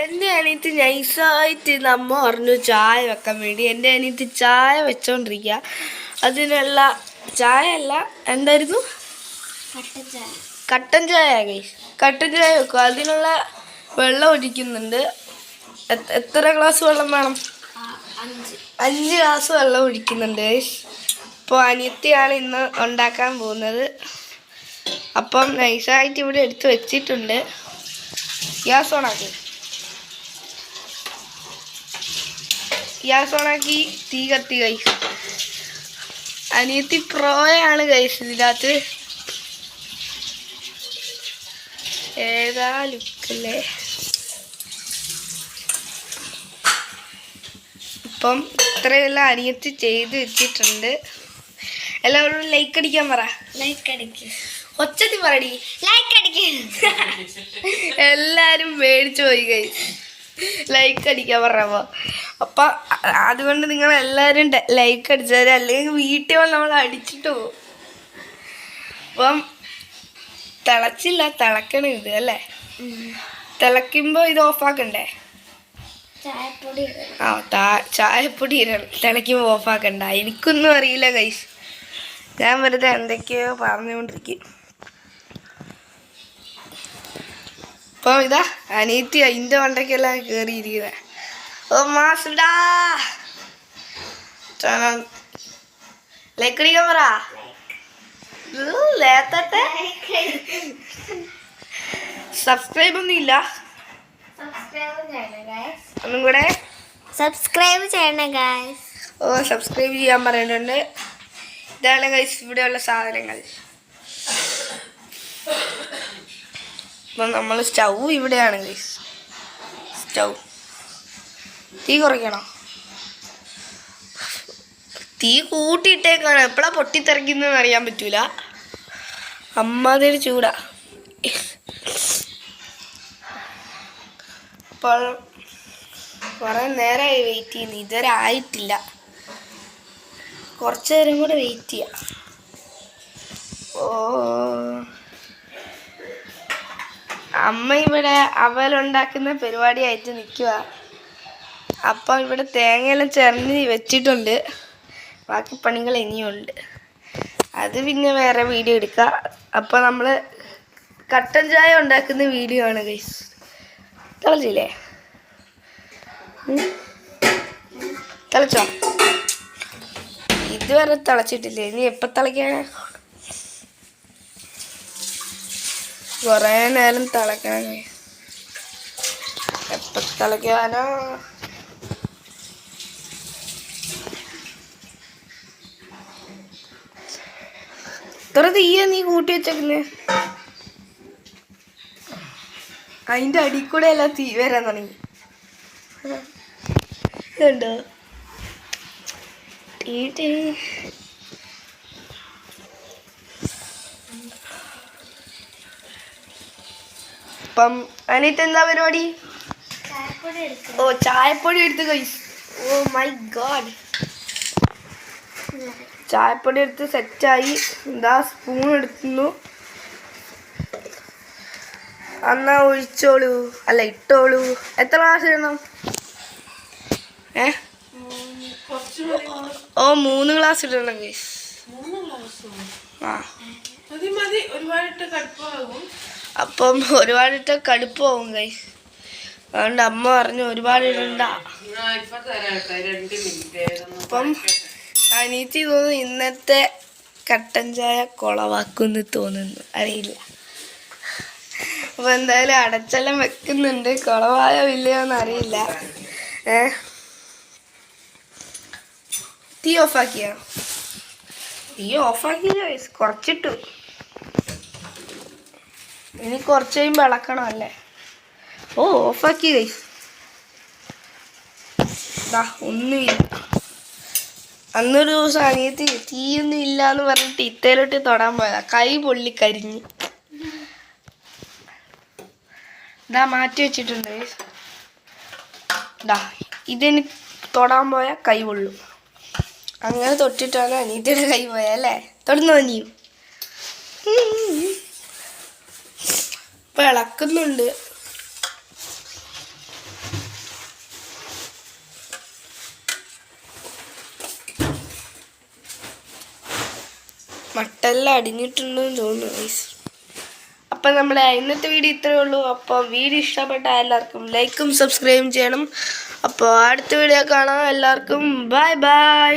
എൻ്റെ അനിയത്തി നൈസായിട്ട് നമ്മ പറഞ്ഞു ചായ വെക്കാൻ വേണ്ടി. എൻ്റെ അനിയത്തി ചായ വെച്ചോണ്ടിരിക്കുക. അതിനുള്ള ചായ അല്ല, എന്തായിരുന്നു, കട്ടൻ ചായ ഗൈസ്. കട്ടൻ ചായ വെക്കും. അതിനുള്ള വെള്ളം ഒഴിക്കുന്നുണ്ട്. എത്ര ഗ്ലാസ് വെള്ളം വേണം? 5 ഗ്ലാസ് വെള്ളം ഒഴിക്കുന്നുണ്ട് ഗൈസ്. അപ്പോൾ അനിയത്തിയാണ് ഇന്ന് ഉണ്ടാക്കാൻ പോകുന്നത്. അപ്പം നൈസായിട്ട് ഇവിടെ എടുത്ത് വെച്ചിട്ടുണ്ട്. ഗ്യാസ് ഓണാക്കി തീ കത്തി ഗൈസ്. അനിയത്തി പ്രോയാണ് ഗൈസ് ഇതിനകത്ത്. ഏതാ ലുക്കല്ലേ. ഇപ്പം ഇത്രയെല്ലാം അനിയത്തി ചെയ്ത് വെച്ചിട്ടുണ്ട്. എല്ലാവരും ലൈക്ക് അടിക്കാൻ പറ. ലൈക്ക് അടിക്കും. ഒച്ചത്തി പറടി. ലൈക്ക് അടിക്കും. എല്ലാരും മേടിച്ചു പോയി ഗൈസ്. ലൈക്ക് അടിക്കാൻ പറഞ്ഞപ്പോ. അപ്പൊ അതുകൊണ്ട് നിങ്ങൾ എല്ലാരും ലൈക്ക് അടിച്ചാൽ, അല്ലെങ്കിൽ വീട്ടിൽ വന്ന് നമ്മൾ അടിച്ചിട്ട് പോകും. അപ്പം തിളച്ചില്ല, തിളക്കണം ഇത് അല്ലേ. തിളയ്ക്കുമ്പോ ഇത് ഓഫാക്കണ്ടേ? ചായപ്പൊടി ഇടണം. തിളയ്ക്കുമ്പോ ഓഫാക്കണ്ട. എനിക്കൊന്നും അറിയില്ല ഗൈസ്. ഞാൻ വെറുതെ എന്തൊക്കെയോ പറഞ്ഞുകൊണ്ടിരിക്കും. അപ്പം ഇതാ അനിയത്തി അതിൻ്റെ വണ്ടക്കെല്ലാം കയറിയിരിക്കുന്നത്. ഓ മാസുടാ, ലൈക്ക് അടിക്കാൻ പറ. ലേത്തട്ടെ. സബ്സ്ക്രൈബ് ഒന്നും ഇല്ല. ഒന്നും കൂടെ സബ്സ്ക്രൈബ് ചെയ്യണം ഗൈസ്. ഓ സബ്സ്ക്രൈബ് ചെയ്യാൻ പറഞ്ഞിട്ടുണ്ട്. ഇതാണ് ഗൈസ് ഇവിടെയുള്ള സാധനങ്ങൾ. അപ്പം നമ്മൾ സ്റ്റൗ ഇവിടെയാണ് ഗൈസ്. സ്റ്റൗ തീ കുറയ്ക്കണം. തീ കൂട്ടിയിട്ടേക്കാണ്. എപ്പോഴാണ് പൊട്ടിത്തെറിക്കുന്നതെന്ന് അറിയാൻ പറ്റൂല. അമ്മാതിരി ചൂടാ. അപ്പോൾ കുറേ നേരമായി വെയിറ്റ് ചെയ്യുന്നു. ഇതുവരെ ആയിട്ടില്ല. കുറച്ച് നേരം കൂടെ വെയിറ്റ് ചെയ്യാം. ഓ അമ്മ ഇവിടെ അവലുണ്ടാക്കുന്ന പരിപാടിയായിട്ട് നിൽക്കുക. അപ്പം ഇവിടെ തേങ്ങയെല്ലാം ചിരഞ്ഞ് വെച്ചിട്ടുണ്ട്. ബാക്കി പണികൾ ഇനിയുണ്ട്. അത് പിന്നെ വേറെ വീഡിയോ എടുക്കുക. അപ്പോൾ നമ്മൾ കട്ടൻ ചായ ഉണ്ടാക്കുന്ന വീഡിയോ ആണ് ഗൈസ്. തിളച്ചില്ലേ? തിളച്ചോ? ഇതുവരെ തിളച്ചിട്ടില്ലേ. ഇനി എപ്പോൾ തിളയ്ക്കാൻ? കുറേ നേരം തിളക്കണം. എപ്പോൾ തിളയ്ക്കാനോ? ഇത്ര തീയ നീ കൂട്ടി വെച്ചേക്കുന്നേ. അതിൻ്റെ അടി കൂടെ എല്ലാം തീ വരാൻ തുടങ്ങി. ഇതുണ്ടോ? അപ്പം അനിയത്ത് എന്താ പരിപാടി? ഓ ചായപ്പൊടി എടുത്ത് ഗൈസ്. Oh my God. ചായപ്പൊടി എടുത്ത് സെറ്റായി. എന്താ സ്പൂൺ എടുക്കുന്നു. എന്നാ ഒഴിച്ചോളൂ, അല്ല ഇട്ടോളൂ. എത്ര ഗ്ലാസ് ഇടണം? ഓ 3 ഗ്ലാസ് ഇടണം ഗൈസ്. ആ അപ്പം ഒരുപാടിട്ട് കടുപ്പാവും ഗൈസ്. അതുകൊണ്ട് അമ്മ പറഞ്ഞു ഒരുപാട് ഇടണ്ട. അപ്പം അനിയത്തി തോന്നുന്നു ഇന്നത്തെ കട്ടൻ ചായ കുളവാക്കുമെന്ന് തോന്നുന്നു. അറിയില്ല. അപ്പോൾ എന്തായാലും അടച്ചെല്ലാം വെക്കുന്നുണ്ട്. കുളവായോ ഇല്ലയോന്ന് അറിയില്ല. തീ ഓഫാക്കിയോ? തീ ഓഫാക്കി ഗൈസ്. കുറച്ചിട്ടു. ഇനി കുറച്ച് കഴിയുമ്പോൾ ഇളക്കണം അല്ലേ? ഓ ഓഫാക്കി ഗൈസ്. ഒന്നുമില്ല. അന്നൊരു ദിവസം അനിയത്തി തീയൊന്നും ഇല്ല എന്ന് പറഞ്ഞിട്ട് ഇത്തേലോട്ട് തൊടാൻ പോയതാ. കൈ പൊള്ളി കരിഞ്ഞ്. മാറ്റി വെച്ചിട്ടുണ്ട്. ഇതിന് തൊടാൻ പോയാൽ കൈ പൊള്ളും. അങ്ങനെ തൊട്ടിട്ടാണ് അനിയത്തിയുടെ കൈ പോയല്ലേ. തൊടുന്നോ നീയും? ഇപ്പം ഇളക്കുന്നുണ്ട്. മട്ടെല്ലാം അടിഞ്ഞിട്ടുണ്ടെന്ന് തോന്നുന്നു ഗൈസ്. അപ്പം നമ്മുടെ ഇന്നത്തെ വീഡിയോ ഇത്രയേ ഉള്ളൂ. അപ്പോൾ വീഡിയോ ഇഷ്ടപ്പെട്ട എല്ലാവർക്കും ലൈക്കും സബ്സ്ക്രൈബും ചെയ്യണം. അപ്പോൾ അടുത്ത വീഡിയോ കാണാം. എല്ലാവർക്കും ബൈ ബൈ.